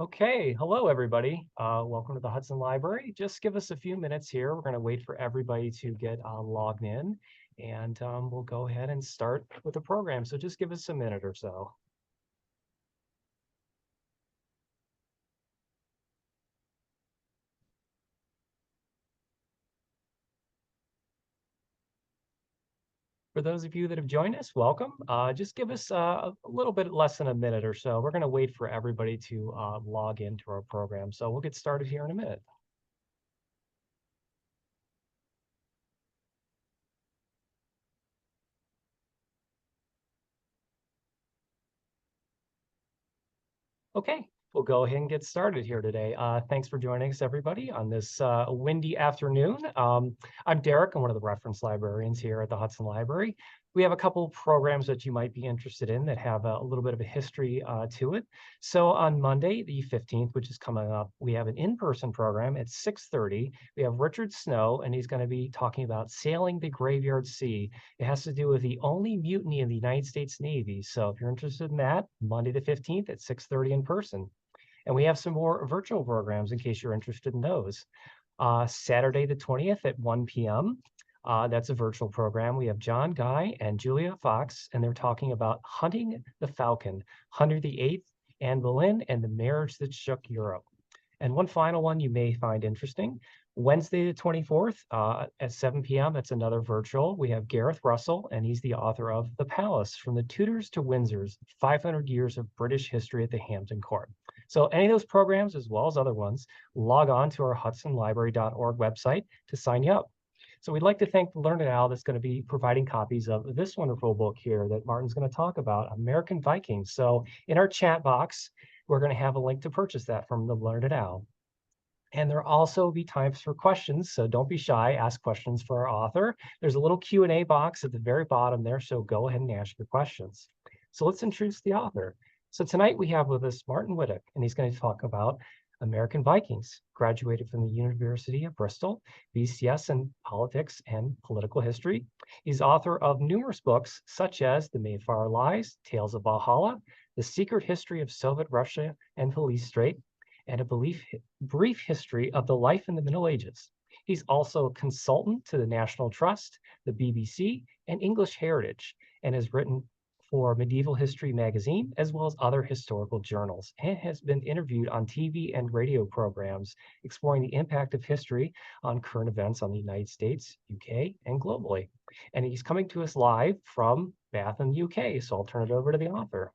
Okay, hello everybody. Welcome to the Hudson Library. Just give us a few minutes here. We're going to wait for everybody to get logged in, and we'll go ahead and start with the program. So just give us a minute or so. For those of you that have joined us, welcome. Just give us a little bit less than a minute or so. We're going to wait for everybody to log into our program. So we'll get started here in a minute. Okay, we'll go ahead and get started here today. Thanks for joining us, everybody, on this windy afternoon. I'm Derek. I'm one of the reference librarians here at the Hudson Library. We have a couple programs that you might be interested in that have a little bit of a history to it. So on Monday, the 15th, which is coming up, we have an in-person program at 6:30. We have Richard Snow, and he's going to be talking about sailing the Graveyard Sea. It has to do with the only mutiny in the United States Navy. So if you're interested in that, Monday the 15th at 6:30 in person. And we have some more virtual programs in case you're interested in those. Saturday the 20th at 1 p.m. That's a virtual program. We have John Guy and Julia Fox, and they're talking about hunting the falcon, Henry VIII, Anne Boleyn, and the marriage that shook Europe. And one final one you may find interesting. Wednesday, the 24th at 7 p.m., that's another virtual. We have Gareth Russell, and he's the author of The Palace, From the Tudors to Windsor's 500 Years of British History at the Hampton Court. So any of those programs, as well as other ones, log on to our hudsonlibrary.org website to sign you up. So we'd like to thank the Learned Owl that's going to be providing copies of this wonderful book here that Martyn's going to talk about, American Vikings. So in our chat box, we're going to have a link to purchase that from the Learned Owl. And there'll also be times for questions, so don't be shy, ask questions for our author. There's a little Q&A box at the very bottom there, so go ahead and ask your questions. So let's introduce the author. So tonight we have with us Martyn Whittock, and he's going to talk about American Vikings. Graduated from the University of Bristol, BCS in politics and political history. He's author of numerous books, such as The Mayflower Lies, Tales of Valhalla, The Secret History of Soviet Russia and Police Strait, and a brief history of the life in the Middle Ages. He's also a consultant to the National Trust, the BBC, and English Heritage, and has written for Medieval History magazine, as well as other historical journals, and has been interviewed on TV and radio programs exploring the impact of history on current events on the United States, UK, and globally. And he's coming to us live from Bath in the UK, so I'll turn it over to the author.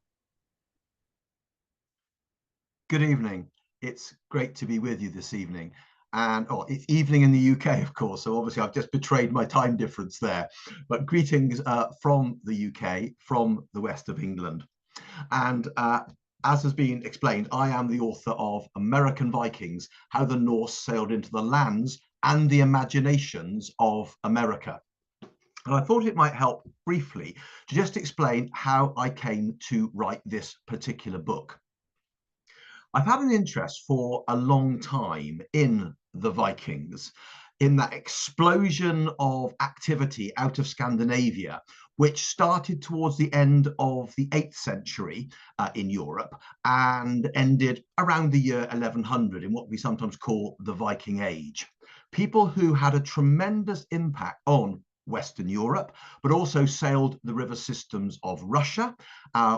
Good evening. It's great to be with you this evening. And it's evening in the UK, of course. So obviously I've just betrayed my time difference there. But greetings from the UK, from the west of England. And as has been explained, I am the author of American Vikings, How the Norse Sailed into the Lands and the Imaginations of America. And I thought it might help briefly to just explain how I came to write this particular book. I've had an interest for a long time in the Vikings, in that explosion of activity out of Scandinavia, which started towards the end of the 8th century in Europe and ended around the year 1100 in what we sometimes call the Viking Age. People who had a tremendous impact on Western Europe, but also sailed the river systems of Russia,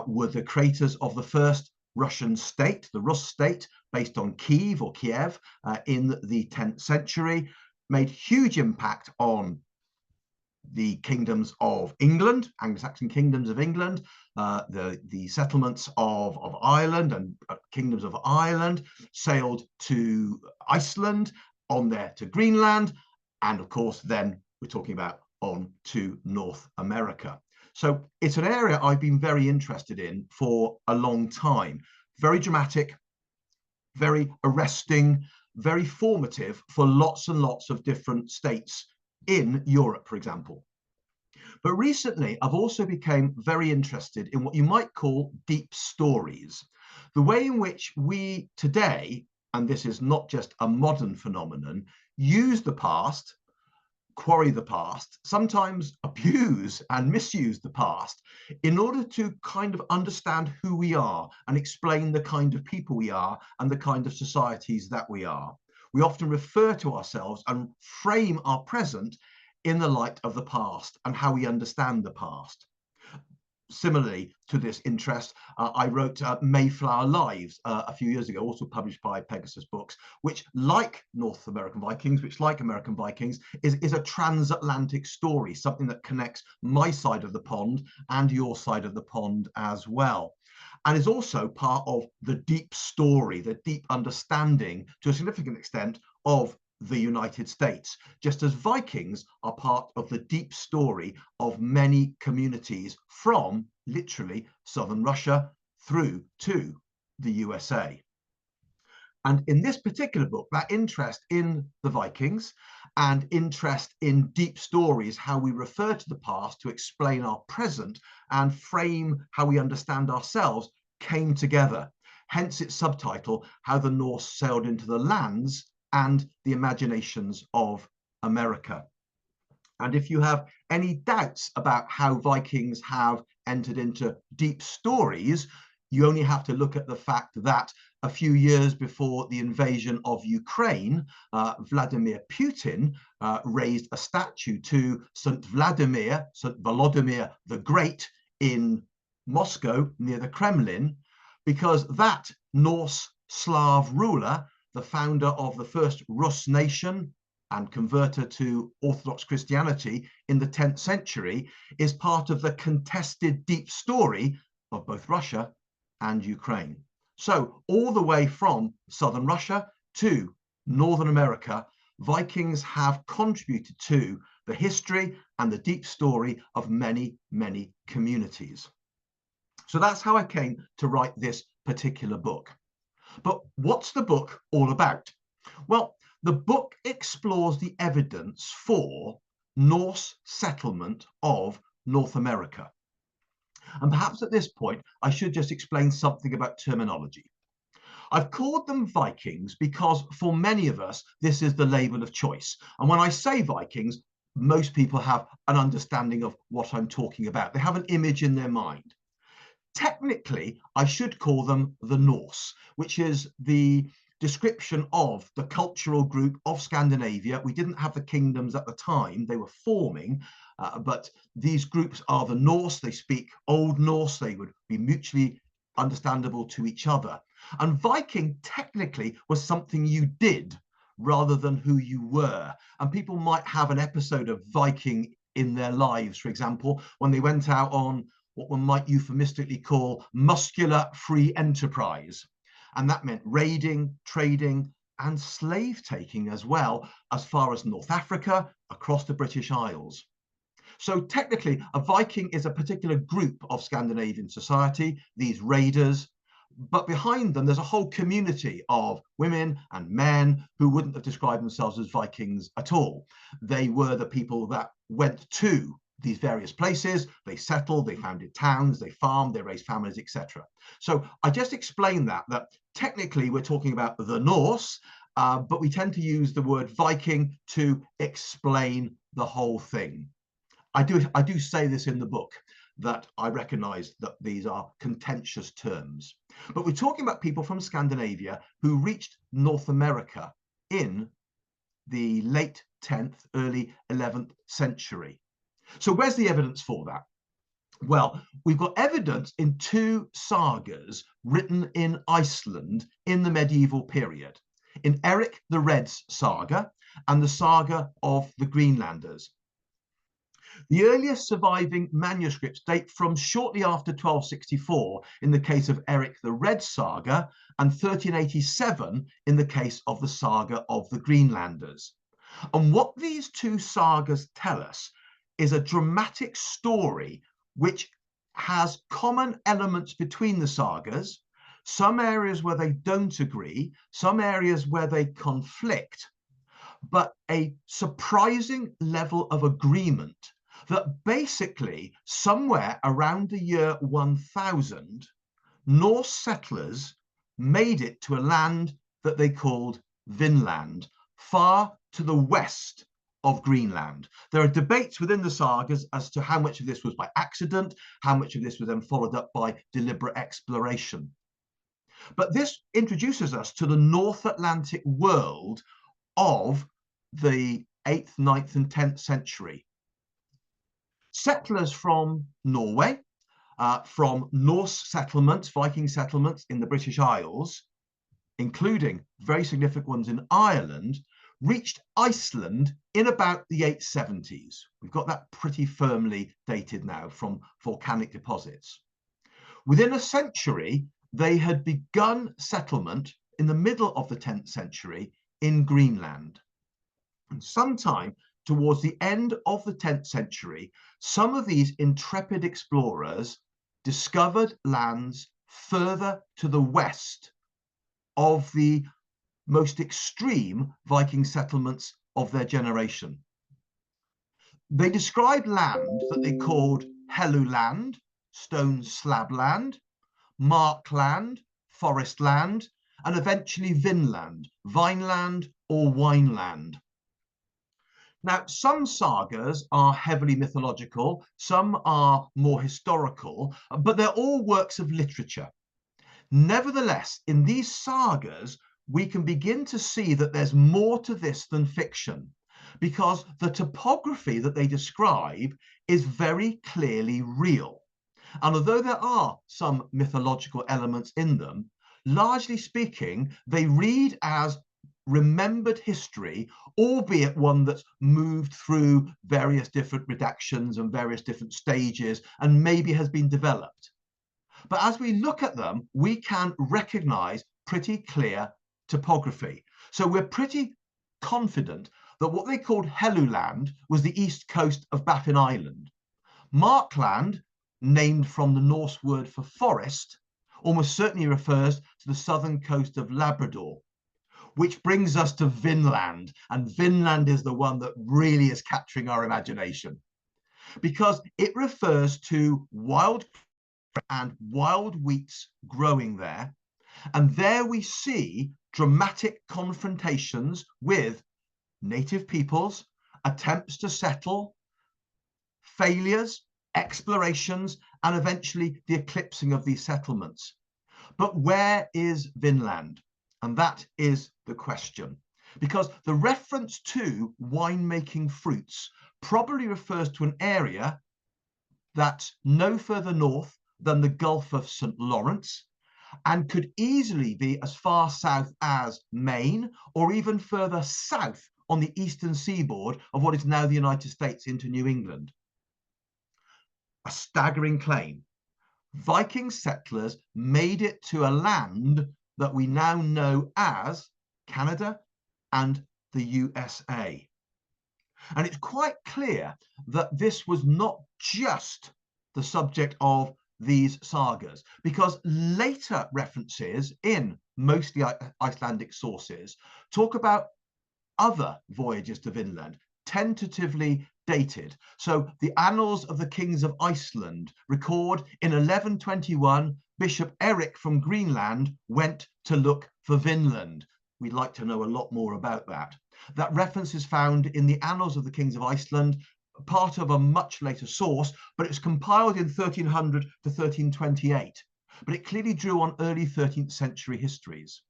were the creators of the first Russian state, the Rus state, based on Kiev or Kiev in the 10th century, made huge impact on the kingdoms of England, Anglo-Saxon kingdoms of England, the settlements of Ireland and kingdoms of Ireland, sailed to Iceland, on there to Greenland, and of course then we're talking about on to North America. So it's an area I've been very interested in for a long time. Very dramatic, very arresting, very formative for lots and lots of different states in Europe, for example. But recently, I've also become very interested in what you might call deep stories. The way in which we today, and this is not just a modern phenomenon, use the past, quarry the past, sometimes abuse and misuse the past in order to kind of understand who we are and explain the kind of people we are and the kind of societies that we are. We often refer to ourselves and frame our present in the light of the past and how we understand the past. Similarly to this interest, I wrote Mayflower Lives a few years ago, also published by Pegasus Books, which, like North American Vikings, is a transatlantic story, something that connects my side of the pond and your side of the pond as well, and is also part of the deep story, the deep understanding, to a significant extent, of the United States, just as Vikings are part of the deep story of many communities from literally southern Russia through to the USA. And in this particular book, that interest in the Vikings and interest in deep stories, how we refer to the past to explain our present and frame how we understand ourselves, came together. Hence its subtitle, How the Norse Sailed into the Lands and the Imaginations of America. And if you have any doubts about how Vikings have entered into deep stories, you only have to look at the fact that a few years before the invasion of Ukraine, Vladimir Putin raised a statue to St. Vladimir, St. Volodymyr the Great in Moscow near the Kremlin, because that Norse Slav ruler, the founder of the first Rus nation and converter to Orthodox Christianity in the 10th century, is part of the contested deep story of both Russia and Ukraine. So all the way from southern Russia to Northern America, Vikings have contributed to the history and the deep story of many, many communities. So that's how I came to write this particular book. But what's the book all about? Well, the book explores the evidence for Norse settlement of North America. And perhaps at this point, I should just explain something about terminology. I've called them Vikings because for many of us, this is the label of choice. And when I say Vikings, most people have an understanding of what I'm talking about. They have an image in their mind. Technically, I should call them the Norse, which is the description of the cultural group of Scandinavia. We didn't have the kingdoms at the time, they were forming, but these groups are the Norse. They speak Old Norse, they would be mutually understandable to each other. And Viking technically was something you did rather than who you were. And people might have an episode of Viking in their lives, for example, when they went out on what one might euphemistically call muscular free enterprise. And that meant raiding, trading, and slave taking as well, as far as North Africa, across the British Isles. So technically, a Viking is a particular group of Scandinavian society, these raiders, but behind them, there's a whole community of women and men who wouldn't have described themselves as Vikings at all. They were the people that went to these various places, they settled, they founded towns, they farmed, they raised families, etc. So I just explained that technically we're talking about the Norse, but we tend to use the word Viking to explain the whole thing. I do say this in the book, that I recognize that these are contentious terms. But we're talking about people from Scandinavia who reached North America in the late 10th, early 11th century. So where's the evidence for that? Well, we've got evidence in two sagas written in Iceland in the medieval period, in Eric the Red's saga and the saga of the Greenlanders. The earliest surviving manuscripts date from shortly after 1264 in the case of Eric the Red saga and 1387 in the case of the saga of the Greenlanders. And what these two sagas tell us is a dramatic story which has common elements between the sagas, some areas where they don't agree, some areas where they conflict, but a surprising level of agreement that basically somewhere around the year 1000, Norse settlers made it to a land that they called Vinland, far to the west of Greenland. There are debates within the sagas as to how much of this was by accident, how much of this was then followed up by deliberate exploration. But this introduces us to the North Atlantic world of the 8th, 9th, and 10th century. Settlers from Norway, from Norse settlements, Viking settlements in the British Isles, including very significant ones in Ireland, reached Iceland in about the 870s. We've got that pretty firmly dated now from volcanic deposits. Within a century, they had begun settlement in the middle of the 10th century in Greenland. And sometime towards the end of the 10th century, some of these intrepid explorers discovered lands further to the west of the most extreme Viking settlements of their generation. They described land that they called Helluland, stone slab land, Markland, forest land, and eventually Vinland, Vineland or Wineland. Now, some sagas are heavily mythological, some are more historical, but they're all works of literature. Nevertheless, in these sagas, we can begin to see that there's more to this than fiction, because the topography that they describe is very clearly real. And although there are some mythological elements in them, largely speaking, they read as remembered history, albeit one that's moved through various different redactions and various different stages and maybe has been developed. But as we look at them, we can recognize pretty clear topography. So we're pretty confident that what they called Helluland was the east coast of Baffin Island. Markland, named from the Norse word for forest, almost certainly refers to the southern coast of Labrador, which brings us to Vinland. And Vinland is the one that really is capturing our imagination, because it refers to wild and wild wheats growing there. And there we see dramatic confrontations with native peoples, attempts to settle, failures, explorations, and eventually the eclipsing of these settlements. But where is Vinland? And that is the question, because the reference to winemaking fruits probably refers to an area that's no further north than the Gulf of St. Lawrence, and could easily be as far south as Maine, or even further south on the eastern seaboard of what is now the United States into New England. A staggering claim. Viking settlers made it to a land that we now know as Canada and the USA. And it's quite clear that this was not just the subject of these sagas, because later references in mostly Icelandic sources talk about other voyages to Vinland, tentatively dated. So the Annals of the Kings of Iceland record in 1121, Bishop Eric from Greenland went to look for Vinland. We'd like to know a lot more about that. That reference is found in the Annals of the Kings of Iceland, part of a much later source, but it's compiled in 1300 to 1328. But it clearly drew on early 13th century histories.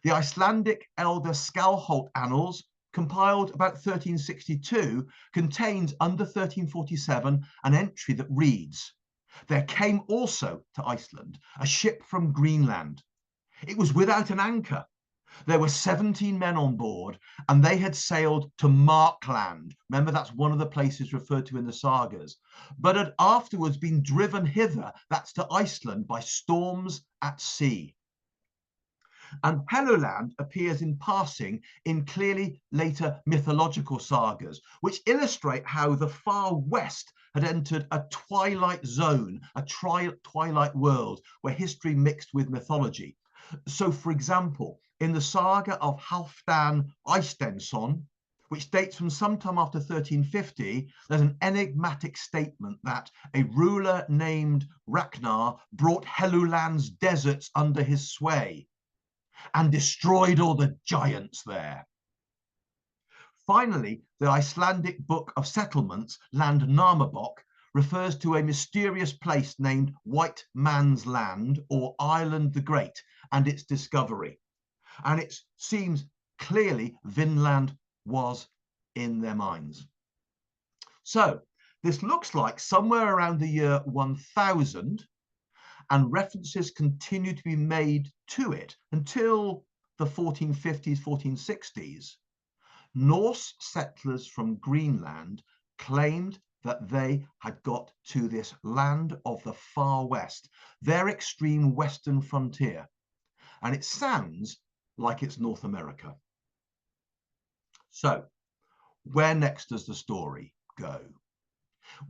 The Icelandic Elder Skálholt Annals, compiled about 1362, contains under 1347 an entry that reads, "There came also to Iceland a ship from Greenland. It was without an anchor. There were 17 men on board, and they had sailed to Markland." Remember, that's one of the places referred to in the sagas. "But had afterwards been driven hither," that's to Iceland, "by storms at sea." And Helluland appears in passing in clearly later mythological sagas, which illustrate how the far west had entered a twilight zone, a twilight world where history mixed with mythology. So, for example, in the saga of Halfdan Eysteinsson, which dates from sometime after 1350, there's an enigmatic statement that a ruler named Ragnar brought Helluland's deserts under his sway and destroyed all the giants there. Finally, the Icelandic Book of Settlements, Landnámabók, refers to a mysterious place named White Man's Land or Ireland the Great and its discovery. And it seems clearly Vinland was in their minds. So this looks like somewhere around the year 1000, and references continue to be made to it until the 1450s, 1460s. Norse settlers from Greenland claimed that they had got to this land of the far west, their extreme western frontier, and it sounds like it's North America. So, where next does the story go?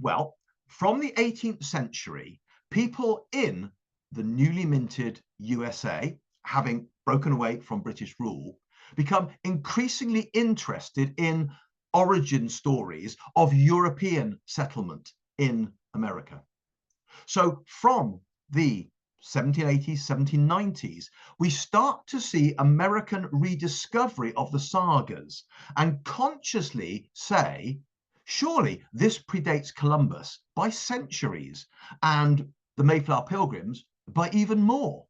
Well, from the 18th century, people in the newly minted USA, having broken away from British rule, become increasingly interested in origin stories of European settlement in America. So from the 1780s, 1790s, we start to see American rediscovery of the sagas and consciously say, surely this predates Columbus by centuries and the Mayflower Pilgrims by even more.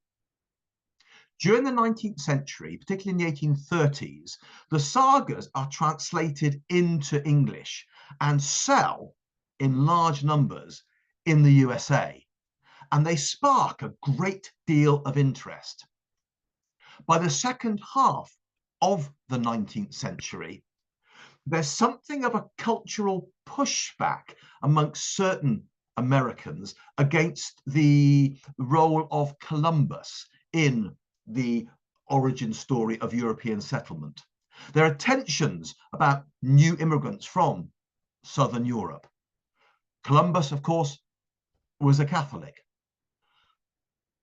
During the 19th century, particularly in the 1830s, the sagas are translated into English and sell in large numbers in the USA, and they spark a great deal of interest. By the second half of the 19th century, there's something of a cultural pushback amongst certain Americans against the role of Columbus in the origin story of European settlement. There are tensions about new immigrants from Southern Europe. Columbus, of course, was a Catholic.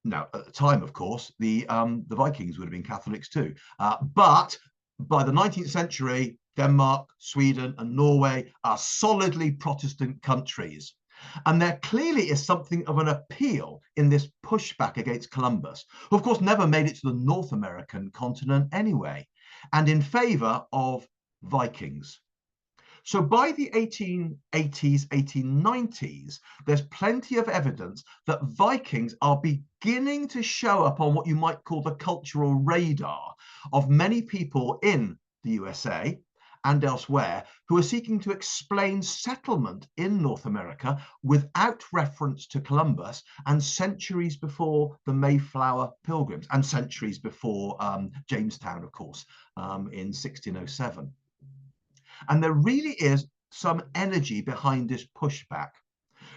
Now, at the time, of course, the Vikings would have been Catholics too. But by the 19th century, Denmark, Sweden, and Norway are solidly Protestant countries. And there clearly is something of an appeal in this pushback against Columbus, who of course never made it to the North American continent anyway, and in favor of Vikings. So by the 1880s, 1890s, there's plenty of evidence that Vikings are beginning to show up on what you might call the cultural radar of many people in the USA and elsewhere who are seeking to explain settlement in North America without reference to Columbus and centuries before the Mayflower Pilgrims and centuries before Jamestown, of course, in 1607. And there really is some energy behind this pushback.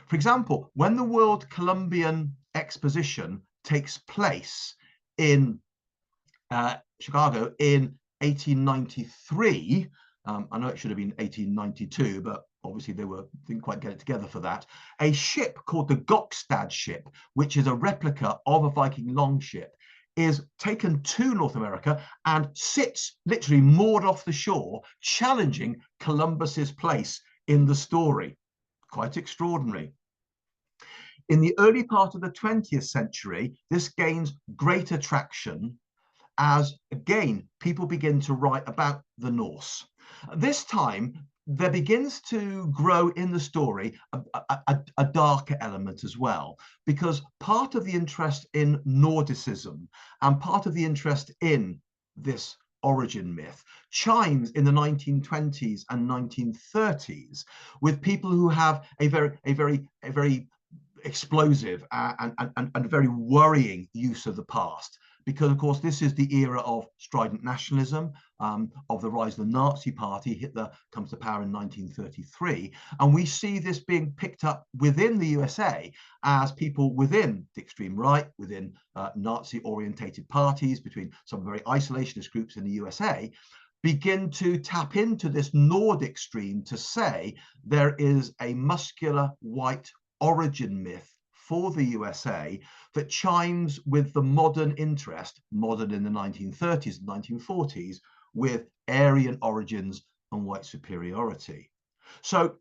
For example, when the World Columbian Exposition takes place in Chicago in 1893, I know it should have been 1892, but obviously they didn't quite get it together for that. A ship called the Gokstad ship, which is a replica of a Viking longship, is taken to North America and sits literally moored off the shore, challenging Columbus's place in the story. Quite extraordinary. In the early part of the 20th century, this gains greater traction as, again, people begin to write about the Norse. This time, there begins to grow in the story a darker element as well, because part of the interest in Nordicism and part of the interest in this origin myth chimes in the 1920s and 1930s with people who have a very explosive and very worrying use of the past. Because, of course, this is the era of strident nationalism, of the rise of the Nazi Party. Hitler comes to power in 1933. And we see this being picked up within the USA as people within the extreme right, within Nazi-orientated parties, between some very isolationist groups in the USA, begin to tap into this Nordic stream to say there is a muscular white origin myth for the USA that chimes with the modern interest, modern in the 1930s and 1940s, with Aryan origins and white superiority. So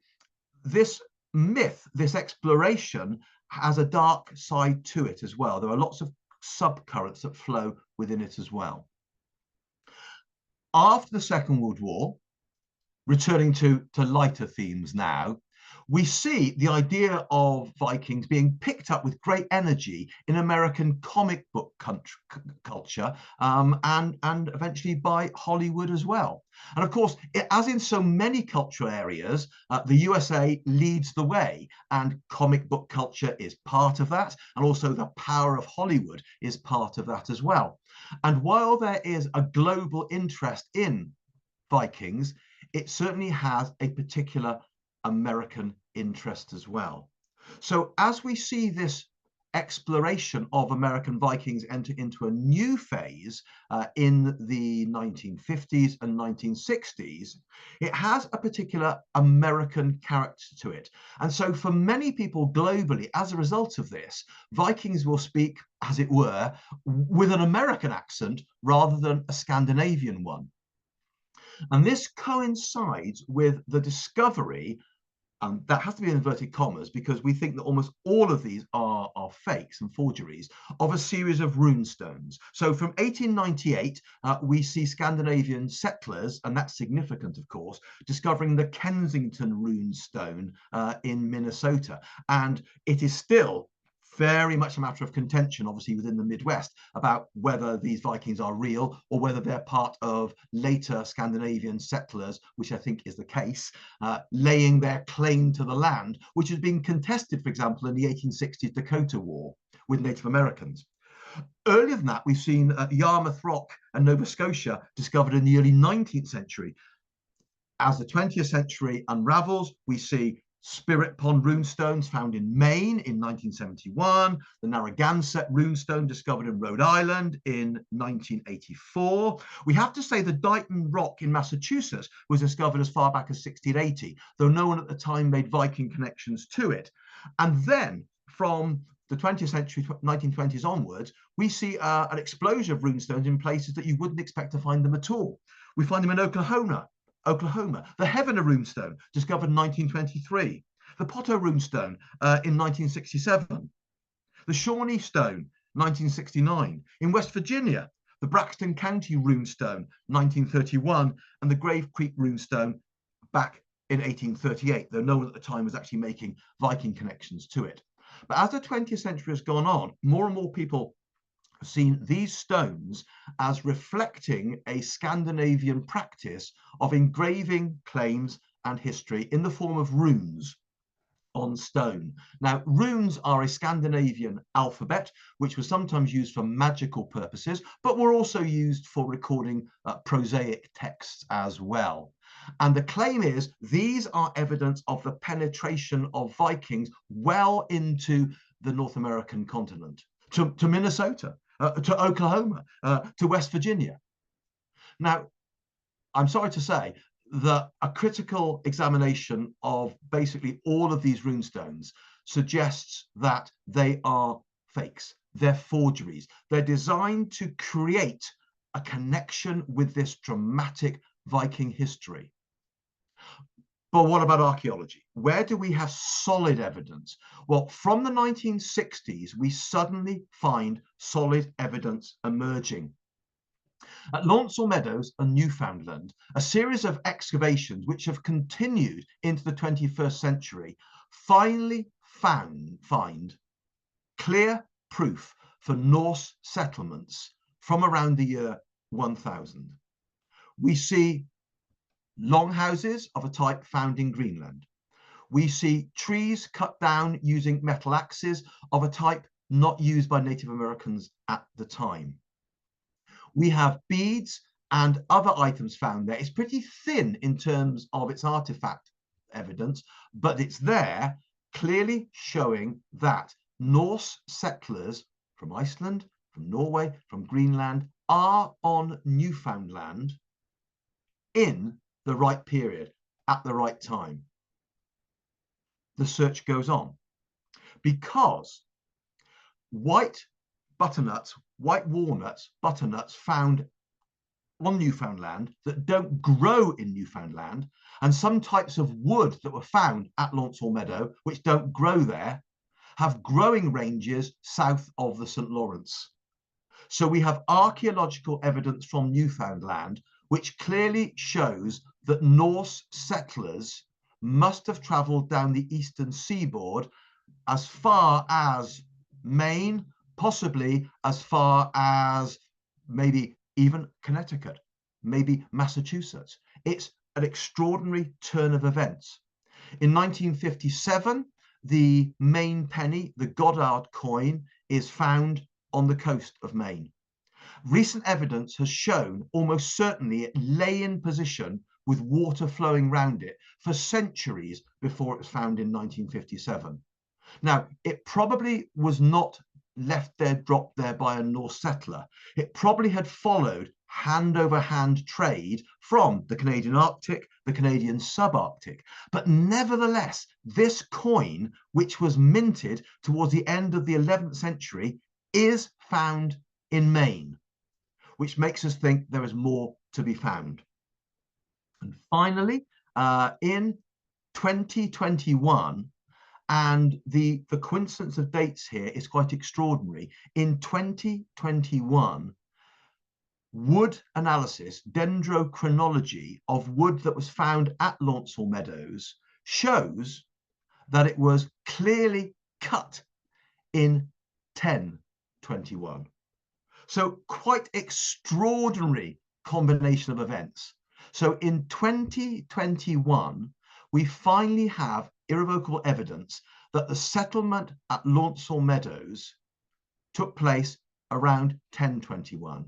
this myth, this exploration, has a dark side to it as well. There are lots of subcurrents that flow within it as well. After the Second World War, returning to lighter themes now, we see the idea of Vikings being picked up with great energy in American comic book culture, and eventually by Hollywood as well. And of course, as in so many cultural areas, the USA leads the way, and comic book culture is part of that, and also the power of Hollywood is part of that as well. And while there is a global interest in Vikings, it certainly has a particular American interest as well. So as we see this exploration of American Vikings enter into a new phase in the 1950s and 1960s, it has a particular American character to it. And so for many people globally, as a result of this, Vikings will speak, as it were, with an American accent rather than a Scandinavian one. And this coincides with the discovery, that has to be in inverted commas, because we think that almost all of these are fakes and forgeries, of a series of rune stones. So from 1898, we see Scandinavian settlers, and that's significant, of course, discovering the Kensington rune stone in Minnesota. And it is still very much a matter of contention, obviously, within the Midwest, about whether these Vikings are real or whether they're part of later Scandinavian settlers, which I think is the case, laying their claim to the land, which has been contested, for example, in the 1860s Dakota War with Native Americans. Earlier than that, we've seen Yarmouth Rock and Nova Scotia discovered in the early 19th century. As the 20th century unravels, we see Spirit Pond runestones found in Maine in 1971, the Narragansett runestone discovered in Rhode Island in 1984. We have to say the Dighton Rock in Massachusetts was discovered as far back as 1680, though no one at the time made Viking connections to it. And then from the 20th century, 1920s onwards, we see an explosion of runestones in places that you wouldn't expect to find them at all. We find them in Oklahoma, the Heavener runestone, discovered in 1923, the Potto runestone in 1967, the Shawnee stone, 1969, in West Virginia, the Braxton County runestone, 1931, and the Grave Creek runestone back in 1838, though no one at the time was actually making Viking connections to it. But as the 20th century has gone on, more and more people seen these stones as reflecting a Scandinavian practice of engraving claims and history in the form of runes on stone. Now, runes are a Scandinavian alphabet, which was sometimes used for magical purposes, but were also used for recording prosaic texts as well. And the claim is these are evidence of the penetration of Vikings well into the North American continent, to Minnesota, to Oklahoma, to West Virginia. Now, I'm sorry to say that a critical examination of basically all of these runestones suggests that they are fakes. They're forgeries. They're designed to create a connection with this dramatic Viking history. But what about archaeology? Where do we have solid evidence? Well, from the 1960s, we suddenly find solid evidence emerging. At Launceston Meadows and Newfoundland, a series of excavations which have continued into the 21st century finally find clear proof for Norse settlements from around the year 1000. We see longhouses of a type found in Greenland. We see trees cut down using metal axes of a type not used by Native Americans at the time. We have beads and other items found there. It's pretty thin in terms of its artifact evidence, but it's there, clearly showing that Norse settlers from Iceland, from Norway, from Greenland are on Newfoundland in the right period, at the right time. The search goes on because white walnuts, butternuts found on Newfoundland that don't grow in Newfoundland, and some types of wood that were found at Launceston Meadow, which don't grow there, have growing ranges south of the St. Lawrence. So we have archaeological evidence from Newfoundland which clearly shows that Norse settlers must have travelled down the eastern seaboard as far as Maine, possibly as far as maybe even Connecticut, maybe Massachusetts. It's an extraordinary turn of events. In 1957, the Maine penny, the Goddard coin, is found on the coast of Maine. Recent evidence has shown almost certainly it lay in position with water flowing round it for centuries before it was found in 1957. Now, it probably was not left there, dropped there by a Norse settler. It probably had followed hand over hand trade from the Canadian Arctic, the Canadian subarctic. But nevertheless, this coin, which was minted towards the end of the 11th century, is found in Maine, which makes us think there is more to be found. And finally, in 2021, and the coincidence of dates here is quite extraordinary. In 2021, wood analysis, dendrochronology of wood that was found at Launceston Meadows shows that it was clearly cut in 1021. So quite extraordinary combination of events. So in 2021, we finally have irrevocable evidence that the settlement at Launceston Meadows took place around 1021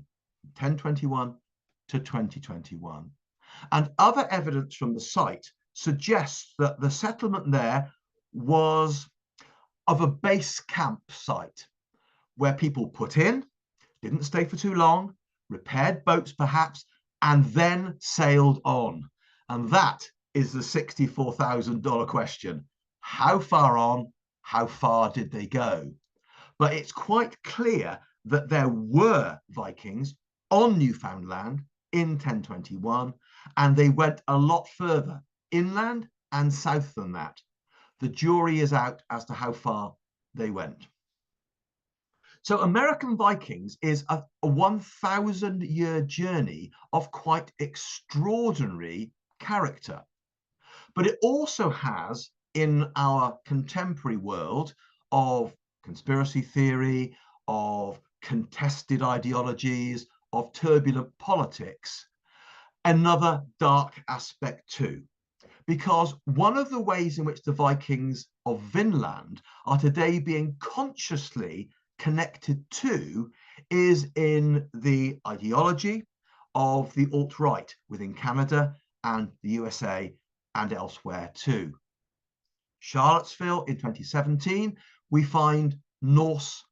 to 2021. And other evidence from the site suggests that the settlement there was of a base camp site where people put in, didn't stay for too long, repaired boats perhaps, and then sailed on. And that is the $64,000 question. How far on, how far did they go? But it's quite clear that there were Vikings on Newfoundland in 1021, and they went a lot further inland and south than that. The jury is out as to how far they went. So American Vikings is a 1,000-year journey of quite extraordinary character. But it also has, in our contemporary world of conspiracy theory, of contested ideologies, of turbulent politics, another dark aspect too. Because one of the ways in which the Vikings of Vinland are today being consciously connected to is in the ideology of the alt-right within Canada and the USA and elsewhere too. Charlottesville in 2017, we find Norse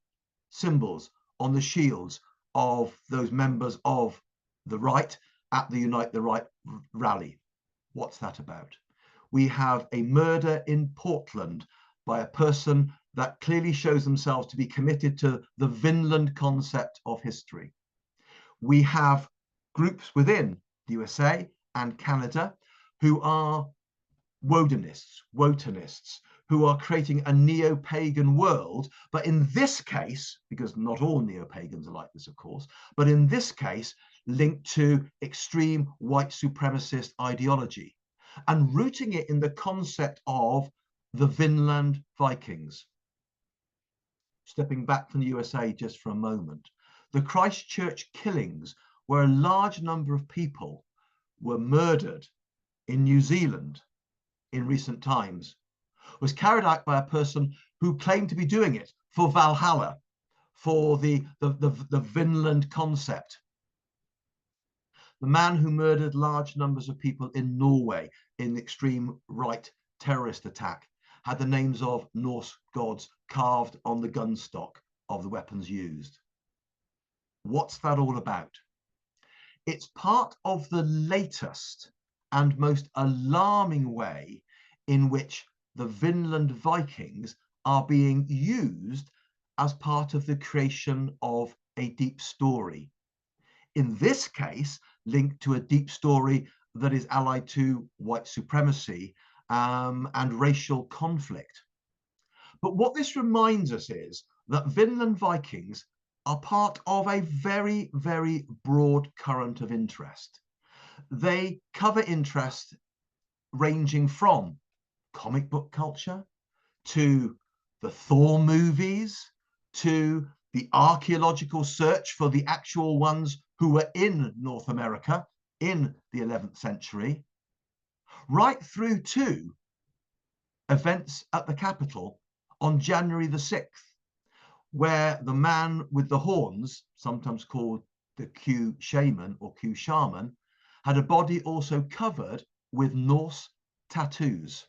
symbols on the shields of those members of the right at the Unite the Right rally. What's that about? We have a murder in Portland by a person that clearly shows themselves to be committed to the Vinland concept of history. We have groups within the USA and Canada who are Wodenists, who are creating a neo-pagan world, but in this case, because not all neo-pagans are like this, of course, but in this case, linked to extreme white supremacist ideology, and rooting it in the concept of the Vinland Vikings. Stepping back from the USA just for a moment, the Christchurch killings, where a large number of people were murdered in New Zealand in recent times, was carried out by a person who claimed to be doing it for Valhalla, for the Vinland concept. The man who murdered large numbers of people in Norway in the extreme right terrorist attack had the names of Norse gods carved on the gun stock of the weapons used. What's that all about? It's part of the latest and most alarming way in which the Vinland Vikings are being used as part of the creation of a deep story. In this case, linked to a deep story that is allied to white supremacy and racial conflict. But what this reminds us is that Vinland Vikings are part of a very, very broad current of interest. They cover interest ranging from comic book culture to the Thor movies to the archaeological search for the actual ones who were in North America in the 11th century, right through to events at the Capitol on January the 6th, where the man with the horns, sometimes called the Q shaman or Q shaman, had a body also covered with Norse tattoos.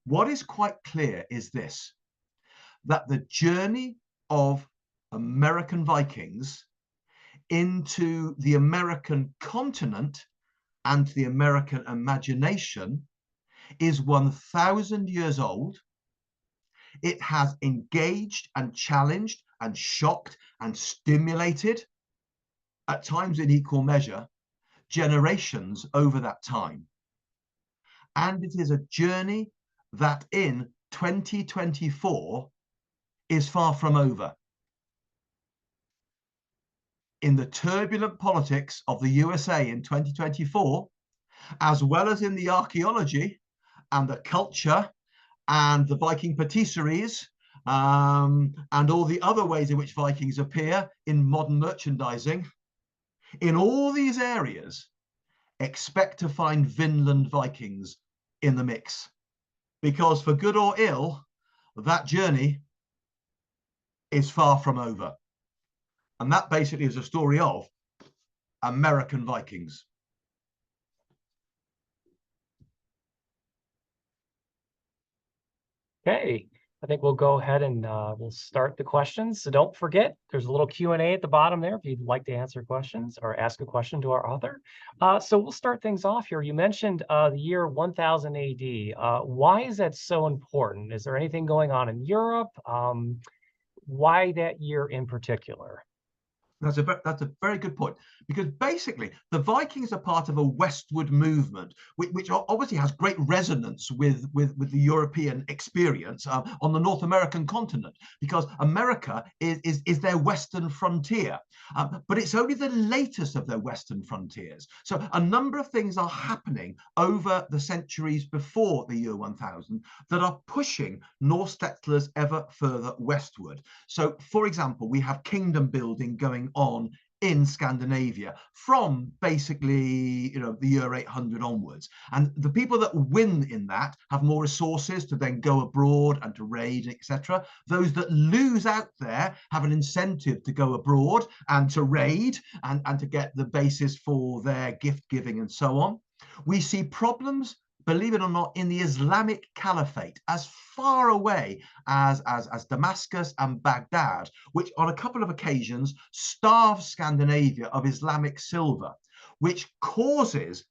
What is quite clear is this, that the journey of American Vikings into the American continent and the American imagination is 1,000 years old. It has engaged and challenged and shocked and stimulated, at times in equal measure, generations over that time. And it is a journey that in 2024 is far from over. In the turbulent politics of the USA in 2024, as well as in the archaeology and the culture and the Viking patisseries, and all the other ways in which Vikings appear in modern merchandising, in all these areas, expect to find Vinland Vikings in the mix. Because for good or ill, that journey is far from over. And that basically is a story of American Vikings. Okay, I think we'll go ahead and we'll start the questions. So don't forget, there's a little Q&A at the bottom there if you'd like to answer questions or ask a question to our author. So we'll start things off here. You mentioned the year 1000 AD. Why is that so important? Is there anything going on in Europe? Why that year in particular? That's a very good point, because basically the Vikings are part of a westward movement, which obviously has great resonance with the European experience on the North American continent, because America is their western frontier, but it's only the latest of their western frontiers. So a number of things are happening over the centuries before the year 1000 that are pushing Norse settlers ever further westward. So, for example, we have kingdom building going on in Scandinavia from basically, the year 800 onwards. And the people that win in that have more resources to then go abroad and to raid, etc. Those that lose out there have an incentive to go abroad and to raid and to get the basis for their gift giving and so on. We see problems, believe it or not, in the Islamic Caliphate, as far away as Damascus and Baghdad, which on a couple of occasions starve Scandinavia of Islamic silver, which causes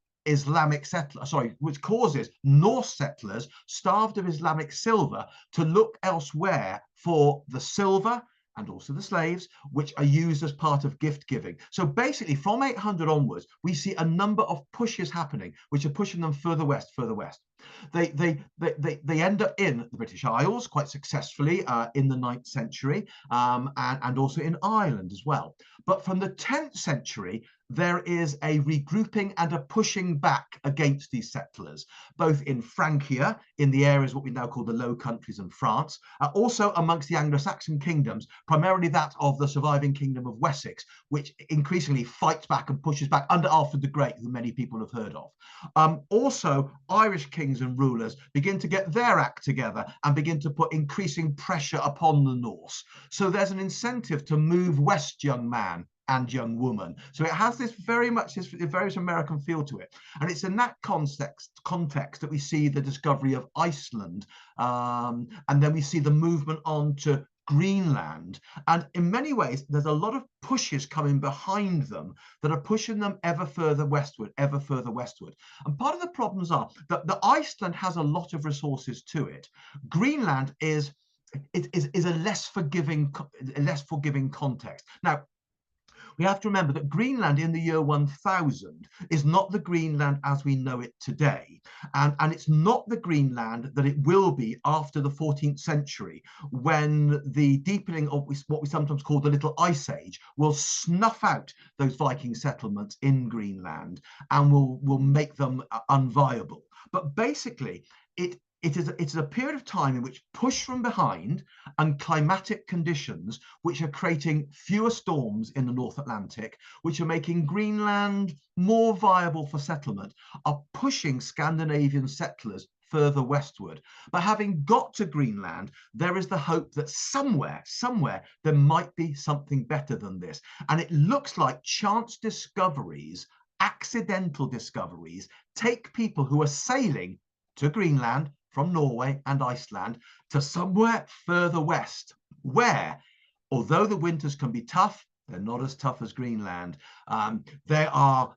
Norse settlers starved of Islamic silver to look elsewhere for the silver and also the slaves, which are used as part of gift giving. So basically, from 800 onwards, we see a number of pushes happening, which are pushing them further west, further west. They end up in the British Isles quite successfully in the 9th century, and also in Ireland as well. But from the 10th century, there is a regrouping and a pushing back against these settlers, both in Francia, in the areas what we now call the Low Countries and France, also amongst the Anglo-Saxon kingdoms, primarily that of the surviving kingdom of Wessex, which increasingly fights back and pushes back under Alfred the Great, who many people have heard of. Also, Irish kings and rulers begin to get their act together and begin to put increasing pressure upon the Norse. So there's an incentive to move west, young man and young woman. So it has this very American feel to it. And it's in that context that we see the discovery of Iceland. And then we see the movement on to Greenland. And in many ways, there's a lot of pushes coming behind them that are pushing them ever further westward, ever further westward. And part of the problems are that Iceland has a lot of resources to it. Greenland is a less forgiving context. Now, we have to remember that Greenland in the year 1000 is not the Greenland as we know it today. And it's not the Greenland that it will be after the 14th century, when the deepening of what we sometimes call the Little Ice Age will snuff out those Viking settlements in Greenland and will make them unviable. But basically, it's a period of time in which push from behind and climatic conditions, which are creating fewer storms in the North Atlantic, which are making Greenland more viable for settlement, are pushing Scandinavian settlers further westward. But having got to Greenland, there is the hope that somewhere, there might be something better than this. And it looks like chance discoveries, accidental discoveries, take people who are sailing to Greenland from Norway and Iceland to somewhere further west, where, although the winters can be tough, they're not as tough as Greenland. There are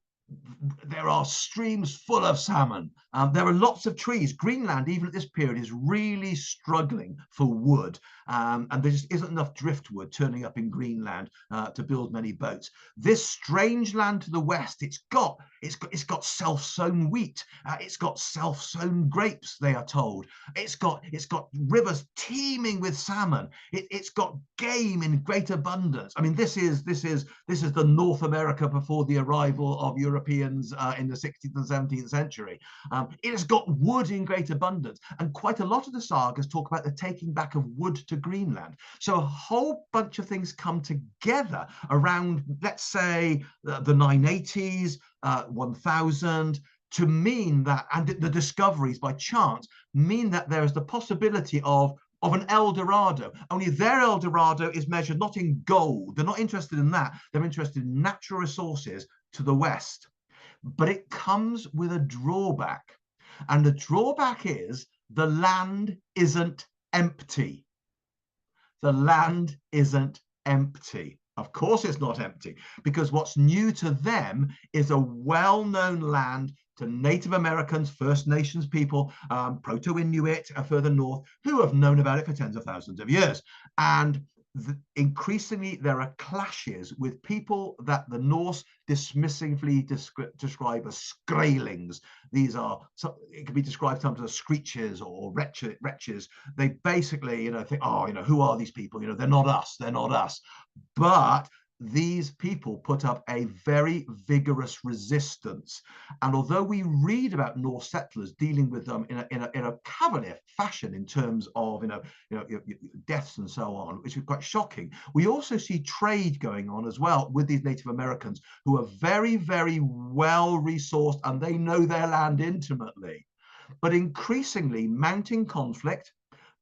streams full of salmon. There are lots of trees. Greenland, even at this period, is really struggling for wood. And there just isn't enough driftwood turning up in Greenland to build many boats. This strange land to the west, it's got self-sown wheat. It's got self-sown grapes, they are told. It's got rivers teeming with salmon. It's got game in great abundance. I mean, this is the North America before the arrival of Europeans in the 16th and 17th century. It has got wood in great abundance, and quite a lot of the sagas talk about the taking back of wood to Greenland. So a whole bunch of things come together around, let's say, the 980s, 1000, to mean that, and the discoveries by chance mean that there is the possibility of an El Dorado. Only their El Dorado is measured not in gold. They're not interested in that. They're interested in natural resources to the west. But it comes with a drawback. And the drawback is the land isn't empty. The land isn't empty. Of course it's not empty, because what's new to them is a well-known land to Native Americans, First Nations people, Proto-Inuit further north, who have known about it for tens of thousands of years. And increasingly there are clashes with people that the Norse dismissively describe as skraelings. These are, it can be described sometimes as screeches or wretches. They basically, think, oh, who are these people? They're not us. They're not us. But these people put up a very vigorous resistance. And although we read about Norse settlers dealing with them in a cavalier fashion in terms of deaths and so on, which is quite shocking, we also see trade going on as well with these Native Americans who are very, very well resourced, and they know their land intimately. But increasingly, mounting conflict,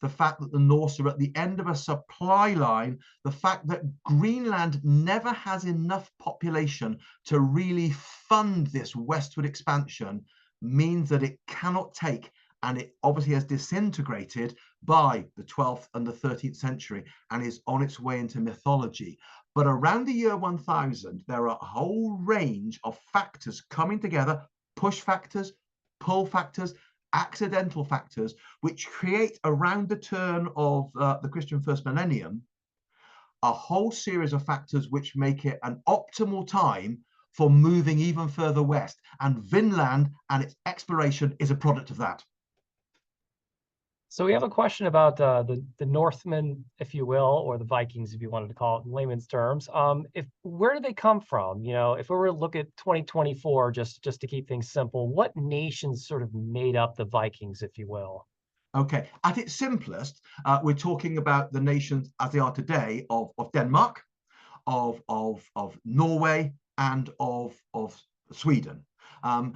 the fact that the Norse are at the end of a supply line, the fact that Greenland never has enough population to really fund this westward expansion, means that it cannot take, and it obviously has disintegrated by the 12th and the 13th century and is on its way into mythology. But around the year 1000, there are a whole range of factors coming together, push factors, pull factors, accidental factors, which create, around the turn of the Christian first millennium, a whole series of factors which make it an optimal time for moving even further west. And Vinland and its exploration is a product of that. So we have a question about the Northmen, if you will, or the Vikings, if you wanted to call it in layman's terms. Where do they come from? If we were to look at 2024, just to keep things simple, what nations sort of made up the Vikings, if you will? Okay, at its simplest, we're talking about the nations as they are today of Denmark, of Norway, and of Sweden. And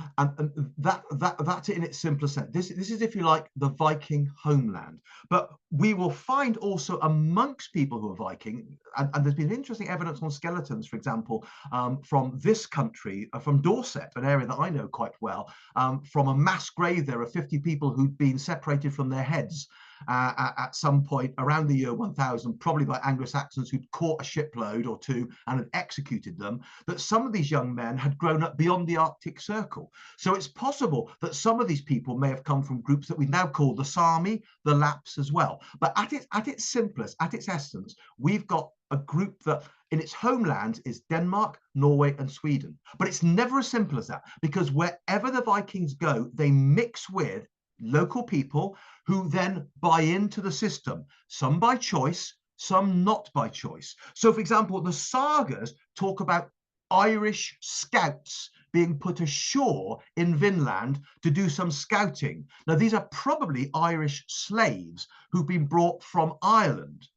that's it in its simplest sense. This is, if you like, the Viking homeland. But we will find also amongst people who are Viking, and there's been interesting evidence on skeletons, for example, from this country, from Dorset, an area that I know quite well. From a mass grave, there are 50 people who'd been separated from their heads at some point around the year 1000, probably by Anglo-Saxons who'd caught a shipload or two and had executed them, that some of these young men had grown up beyond the Arctic Circle. So it's possible that some of these people may have come from groups that we now call the Sami, the Lapps as well. But at its simplest, at its essence, we've got a group that in its homeland is Denmark, Norway, and Sweden. But it's never as simple as that, because wherever the Vikings go, they mix with local people who then buy into the system, some by choice, some not by choice. So, for example, the sagas talk about Irish scouts being put ashore in Vinland to do some scouting. Now, these are probably Irish slaves who've been brought from Ireland.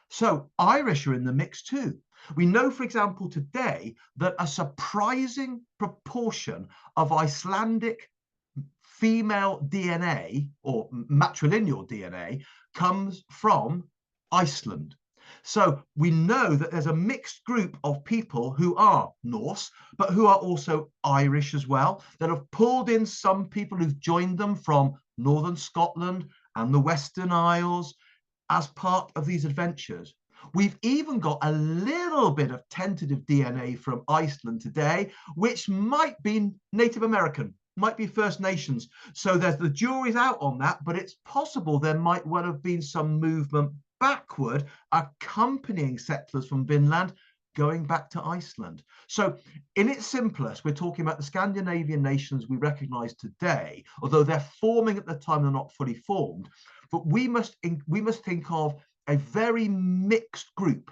So Irish are in the mix too. We know, for example, today that a surprising proportion of Icelandic female DNA or matrilineal DNA comes from Iceland. So we know that there's a mixed group of people who are Norse, but who are also Irish as well, that have pulled in some people who've joined them from northern Scotland and the Western Isles as part of these adventures. We've even got a little bit of tentative DNA from Iceland today, which might be Native American, might be First Nations. So the jury's out on that, but it's possible there might well have been some movement backward accompanying settlers from Vinland going back to Iceland. So in its simplest, we're talking about the Scandinavian nations we recognize today, although they're forming at the time, they're not fully formed. But we must think of a very mixed group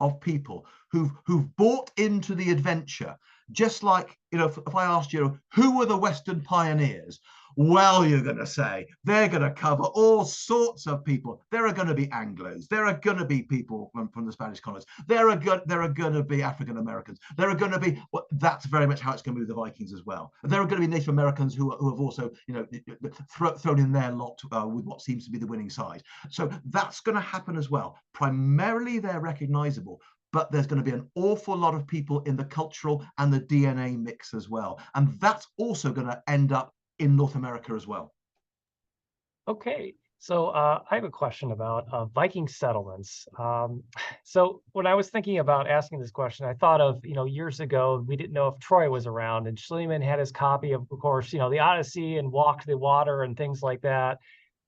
of people who've bought into the adventure. Just like, if I asked you, who were the Western pioneers? Well, you're going to say they're going to cover all sorts of people. There are going to be Anglos. There are going to be people from the Spanish colonies. There are going to be African Americans. There are going to be, well, that's very much how it's going to be with the Vikings as well. There are going to be Native Americans who have also, thrown in their lot with what seems to be the winning side. So that's going to happen as well. Primarily, they're recognizable, but there's going to be an awful lot of people in the cultural and the DNA mix as well. And that's also going to end up in North America as well. Okay, so I have a question about Viking settlements. So when I was thinking about asking this question, I thought of, years ago, we didn't know if Troy was around, and Schliemann had his copy of course, the Odyssey and walked the water and things like that.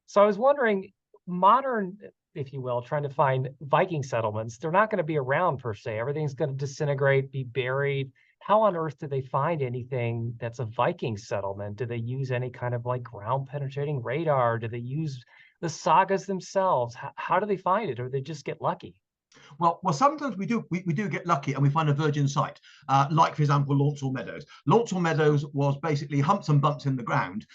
So I was wondering, modern, if you will, trying to find Viking settlements, they're not going to be around per se. Everything's going to disintegrate, be buried. How on earth do they find anything that's a Viking settlement? Do they use any kind of like ground penetrating radar? Do they use the sagas themselves? How do they find it? Or do they just get lucky? Well, sometimes we do get lucky and we find a virgin site, like, for example, Launceston Meadows. Launceston Meadows was basically humps and bumps in the ground,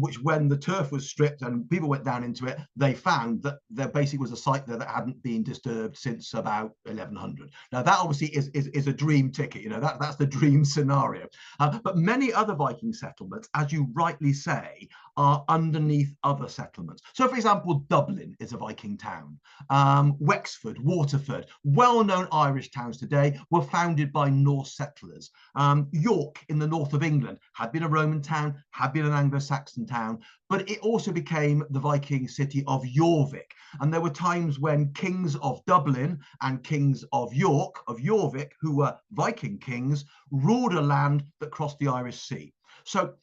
which when the turf was stripped and people went down into it, they found that there basically was a site there that hadn't been disturbed since about 1100. Now, that obviously is a dream ticket, that's the dream scenario. But many other Viking settlements, as you rightly say, are underneath other settlements. So, for example, Dublin is a Viking town. Wexford, Waterford, well-known Irish towns today, were founded by Norse settlers. York in the north of England had been a Roman town, had been an Anglo-Saxon town, but it also became the Viking city of Jorvik. And there were times when kings of Dublin and kings of York, of Jorvik, who were Viking kings, ruled a land that crossed the Irish Sea. So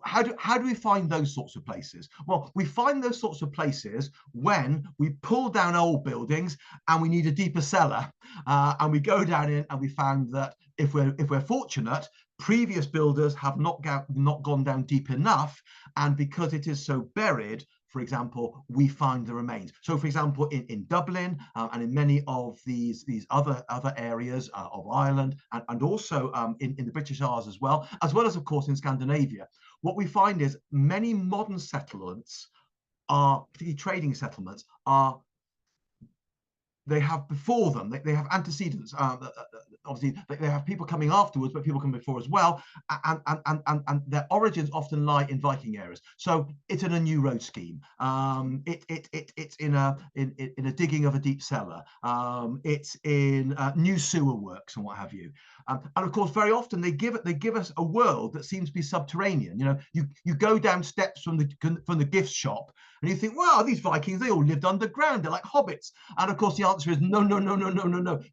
how do we find those sorts of places? Well, we find those sorts of places when we pull down old buildings and we need a deeper cellar, and we go down in and we found that if we're fortunate, previous builders have not gone down deep enough, and because it is so buried, for example, we find the remains. So, for example, in Dublin and in many of these other areas of Ireland, and also in the British Isles as well as, of course, in Scandinavia, what we find is many modern settlements particularly trading settlements, they have before them, they have antecedents. Obviously, they have people coming afterwards, but people come before as well, and their origins often lie in Viking areas. So it's in a new road scheme. It's in a digging of a deep cellar. It's in new sewer works and what have you. And of course, very often they give us a world that seems to be subterranean. You go down steps from the gift shop, and you think, wow, these Vikings, they all lived underground. They're like hobbits. And of course, the answer is no.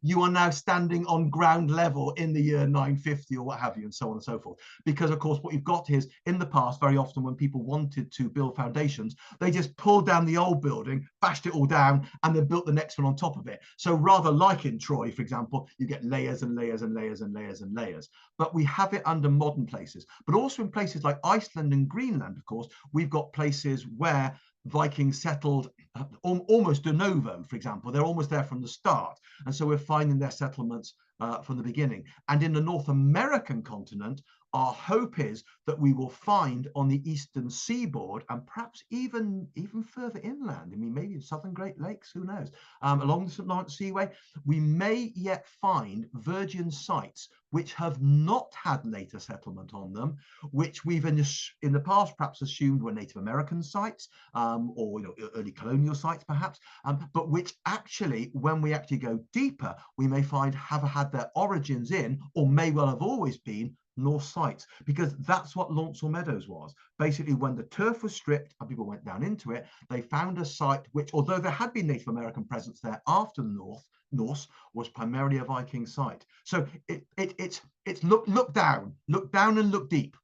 You are now standing on ground ground level in the year 950 or what have you, and so on and so forth. Because of course what you've got is, in the past, very often when people wanted to build foundations, they just pulled down the old building, bashed it all down, and then built the next one on top of it. So rather like in Troy, for example, you get layers and layers and layers and layers and layers. But we have it under modern places, but also in places like Iceland and Greenland. Of course, we've got places where Vikings settled almost de novo, for example. They're almost there from the start. And so we're finding their settlements from the beginning. And in the North American continent, our hope is that we will find on the eastern seaboard, and perhaps even further inland, I mean, maybe in southern Great Lakes, who knows, along the St. Lawrence Seaway, we may yet find virgin sites which have not had later settlement on them, which we've in the past perhaps assumed were Native American sites, or early colonial sites perhaps, but which actually, when we actually go deeper, we may find have had their origins in, or may well have always been, Norse sites, because that's what Launceston Meadows was. Basically, when the turf was stripped and people went down into it, they found a site which, although there had been Native American presence there after the Norse, was primarily a Viking site. So it's look down and look deep.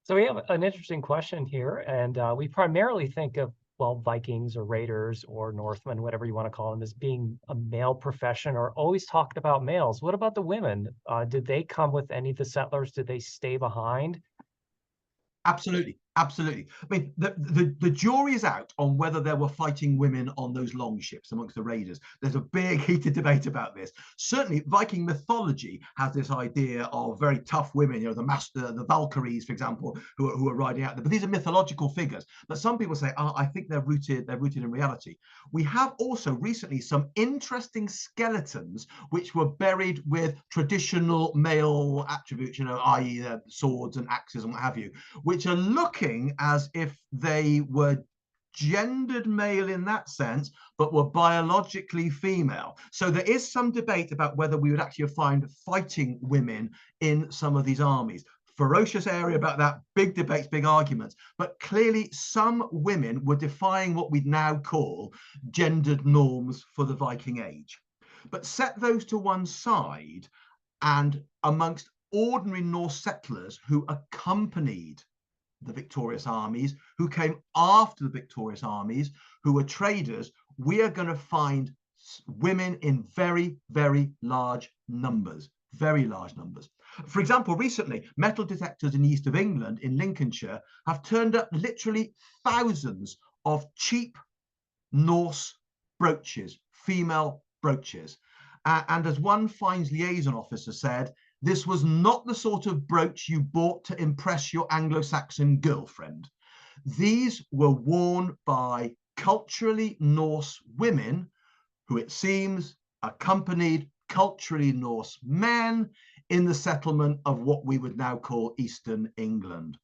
So we have an interesting question here, and we primarily think of, well, Vikings or Raiders or Northmen, whatever you want to call them, as being a male profession, or always talked about males. What about the women? Did they come with any of the settlers? Did they stay behind? Absolutely, absolutely. I mean, the jury is out on whether there were fighting women on those long ships amongst the raiders. There's a big heated debate about this. Certainly, Viking mythology has this idea of very tough women, the Valkyries, for example, who are riding out there. But these are mythological figures. But some people say, I think they're rooted in reality. We have also recently some interesting skeletons which were buried with traditional male attributes, i.e. swords and axes and what have you, which are looking as if they were gendered male in that sense, but were biologically female. So there is some debate about whether we would actually find fighting women in some of these armies. Ferocious area about that, big debates, big arguments. But clearly some women were defying what we'd now call gendered norms for the Viking age. But set those to one side, and amongst ordinary Norse settlers who accompanied the victorious armies, who came after the victorious armies, who were traders, we are going to find women in very, very large numbers. Very large numbers. For example, recently, metal detectors in the east of England, in Lincolnshire, have turned up literally thousands of cheap Norse brooches, female brooches. And as one Fines liaison officer said, this was not the sort of brooch you bought to impress your Anglo-Saxon girlfriend. These were worn by culturally Norse women who, it seems, accompanied culturally Norse men in the settlement of what we would now call Eastern England.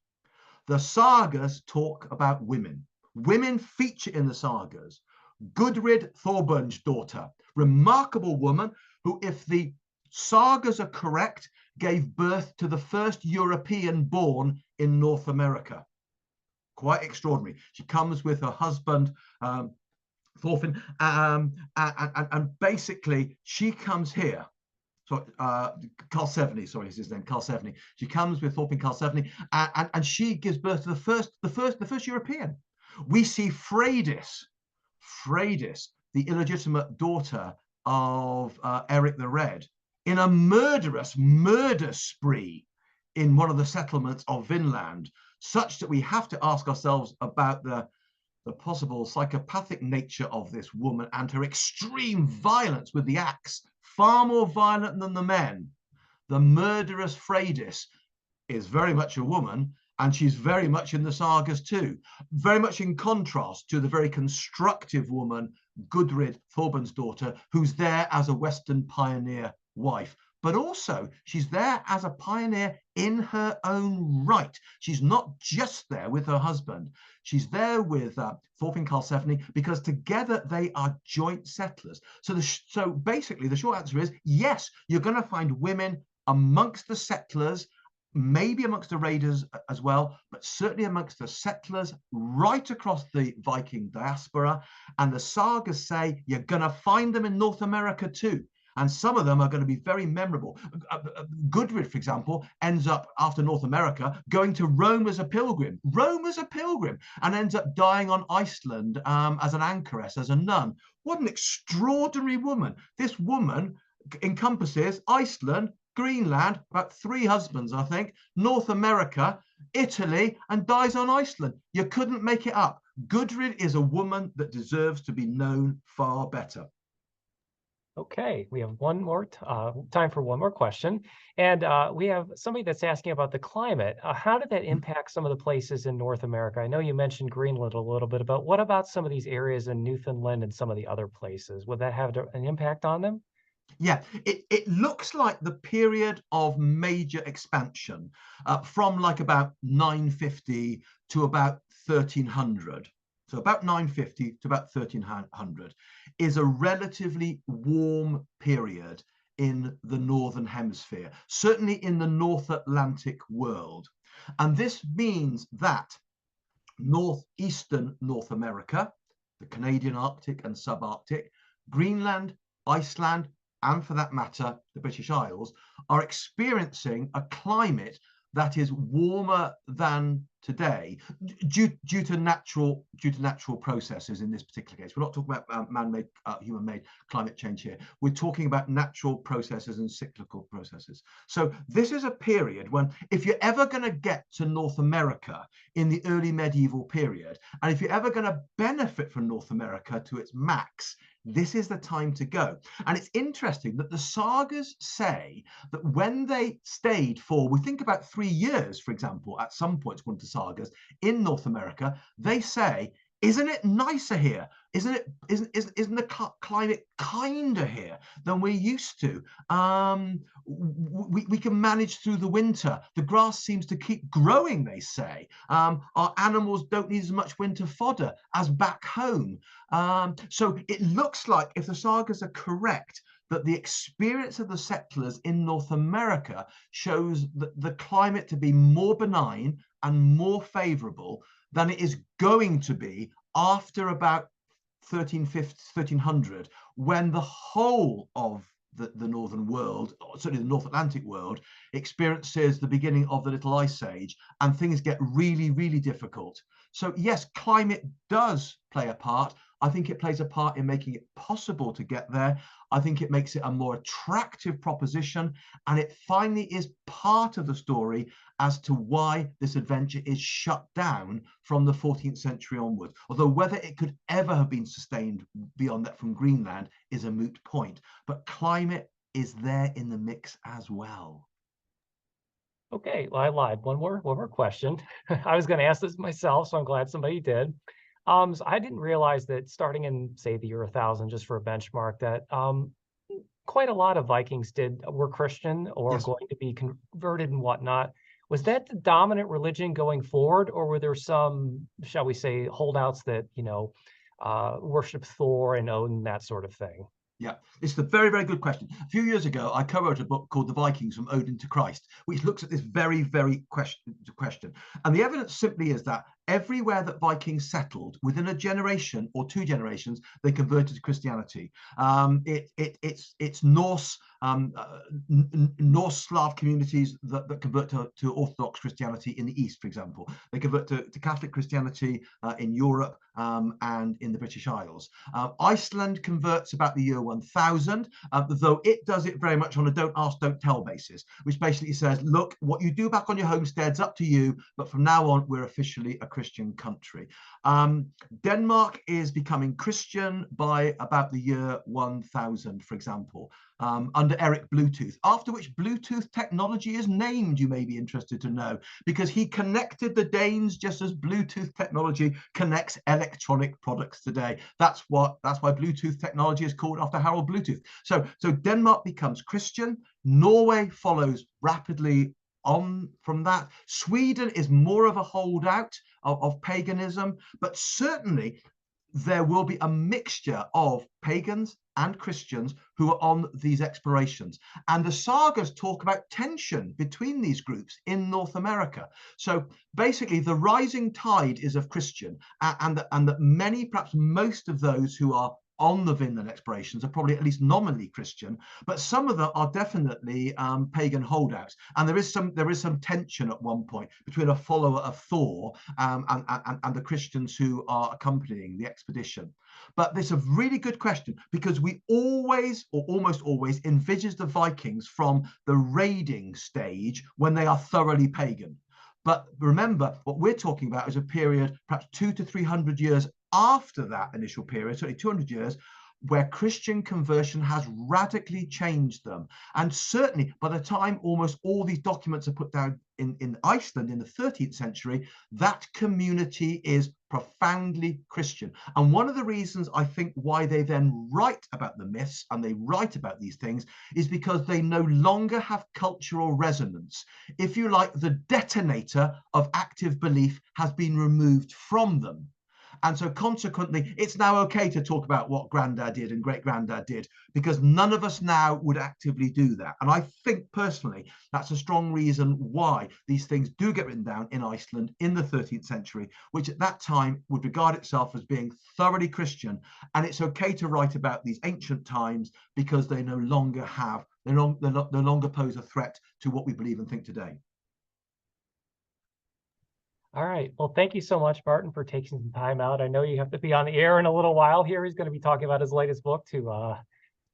The sagas talk about women. Women feature in the sagas. Gudrid Thorbjörn's daughter, remarkable woman who, if the sagas are correct, gave birth to the first European born in North America. Quite extraordinary. She comes with her husband, Thorfinn, and basically she comes here. So Karlsevne, sorry, is his name, Karlsevne. She comes with Thorfinn Karlsevne, and she gives birth to the first European. We see Freydis, the illegitimate daughter of Eric the Red, in a murderous murder spree in one of the settlements of Vinland, such that we have to ask ourselves about the possible psychopathic nature of this woman and her extreme violence with the axe, far more violent than the men. The murderous Freydis is very much a woman, and she's very much in the sagas too, very much in contrast to the very constructive woman, Gudrid, Thorbjörn's daughter, who's there as a Western pioneer wife. But also she's there as a pioneer in her own right. She's not just there with her husband. She's there with Thorfinn Karlsevne, because together they are joint settlers. So basically the short answer is yes, you're going to find women amongst the settlers, maybe amongst the raiders as well, but certainly amongst the settlers right across the Viking diaspora. And the sagas say you're going to find them in North America too. and some of them are going to be very memorable. Gudrid, for example, ends up, after North America, going to Rome as a pilgrim, and ends up dying on Iceland as an anchoress, as a nun. What an extraordinary woman. This woman encompasses Iceland, Greenland, about 3 husbands, I think, North America, Italy, and dies on Iceland. You couldn't make it up. Gudrid is a woman that deserves to be known far better. Okay, we have one more time for one more question. And we have somebody that's asking about the climate. How did that impact some of the places in North America? I know you mentioned Greenland a little bit, but what about some of these areas in Newfoundland and some of the other places? Would that have an impact on them? Yeah, it looks like the period of major expansion from like about 950 to about 1300. So about 950 to about 1300 is a relatively warm period in the Northern Hemisphere, certainly in the North Atlantic world. And this means that northeastern North America, the Canadian Arctic and subarctic, Greenland, Iceland, and for that matter, the British Isles, are experiencing a climate that is warmer than today due to natural processes. In this particular case, we're not talking about man-made, human-made climate change here. We're talking about natural processes and cyclical processes. So this is a period when, if you're ever going to get to North America in the early medieval period, and if you're ever going to benefit from North America to its max, this is the time to go. And it's interesting that the sagas say that when they stayed for, we think about 3 years, for example, at some points, according to sagas, in North America, they say, isn't it nicer here? Isn't the climate kinder here than we're used to? We can manage through the winter. The grass seems to keep growing, they say. Our animals don't need as much winter fodder as back home. So it looks like, if the sagas are correct, that the experience of the settlers in North America shows the climate to be more benign and more favorable than it is going to be after about 1300, when the whole of the northern world, certainly the North Atlantic world, experiences the beginning of the Little Ice Age, and things get really, really difficult. So yes, climate does play a part. I think it plays a part in making it possible to get there. I think it makes it a more attractive proposition, and it finally is part of the story as to why this adventure is shut down from the 14th century onwards. Although whether it could ever have been sustained beyond that from Greenland is a moot point. But climate is there in the mix as well. Okay, well, I lied. One more question. I was going to ask this myself, so I'm glad somebody did. So I didn't realize that starting in, say, the year 1000, just for a benchmark, that quite a lot of Vikings were Christian or Yes. going to be converted and whatnot. Was that the dominant religion going forward, or were there some, shall we say, holdouts that, worship Thor and Odin, that sort of thing? Yeah, it's a very, very good question. A few years ago, I co-wrote a book called The Vikings from Odin to Christ, which looks at this very, very question. And the evidence simply is that everywhere that Vikings settled, within a generation or 2 generations, they converted to Christianity. It's Norse, Norse Slav communities that convert to Orthodox Christianity in the East, for example. They convert to Catholic Christianity in Europe and in the British Isles. Iceland converts about the year 1000, though it does it very much on a don't ask, don't tell basis, which basically says, look, what you do back on your homestead's up to you, but from now on, we're officially a Christian country. Denmark is becoming Christian by about the year 1000, for example, under Eric Bluetooth, after which Bluetooth technology is named, you may be interested to know, because he connected the Danes just as Bluetooth technology connects electronic products today. That's why Bluetooth technology is called after Harold Bluetooth. So Denmark becomes Christian. Norway follows rapidly on from that. Sweden is more of a holdout of paganism, but certainly there will be a mixture of pagans and Christians who are on these explorations. And the sagas talk about tension between these groups in North America. So basically, the rising tide is of Christian, and that many, perhaps most of those who are on the Vinland explorations are probably at least nominally Christian, but some of them are definitely pagan holdouts. And there is some tension at one point between a follower of Thor and the Christians who are accompanying the expedition. But it's a really good question, because we always, or almost always, envisage the Vikings from the raiding stage when they are thoroughly pagan. But remember, what we're talking about is a period perhaps 200 to 300 years after that initial period, certainly 200 years, where Christian conversion has radically changed them. And certainly by the time almost all these documents are put down in Iceland in the 13th century, that community is profoundly Christian. And one of the reasons I think why they then write about the myths and they write about these things is because they no longer have cultural resonance. If you like, the detonator of active belief has been removed from them. And so consequently, it's now okay to talk about what granddad did and great granddad did, because none of us now would actively do that. And I think personally, that's a strong reason why these things do get written down in Iceland in the 13th century, which at that time would regard itself as being thoroughly Christian. And it's okay to write about these ancient times because they no longer have, they no longer pose a threat to what we believe and think today. All right. Well, thank you so much, Martyn, for taking some time out. I know you have to be on the air in a little while here. He's going to be talking about his latest book to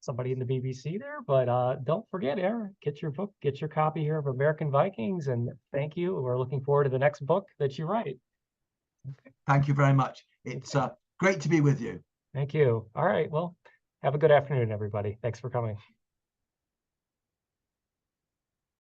somebody in the BBC there. But don't forget, Aaron, get your book, get your copy here of American Vikings. And thank you. We're looking forward to the next book that you write. Okay. Thank you very much. It's great to be with you. Thank you. All right. Well, have a good afternoon, everybody. Thanks for coming.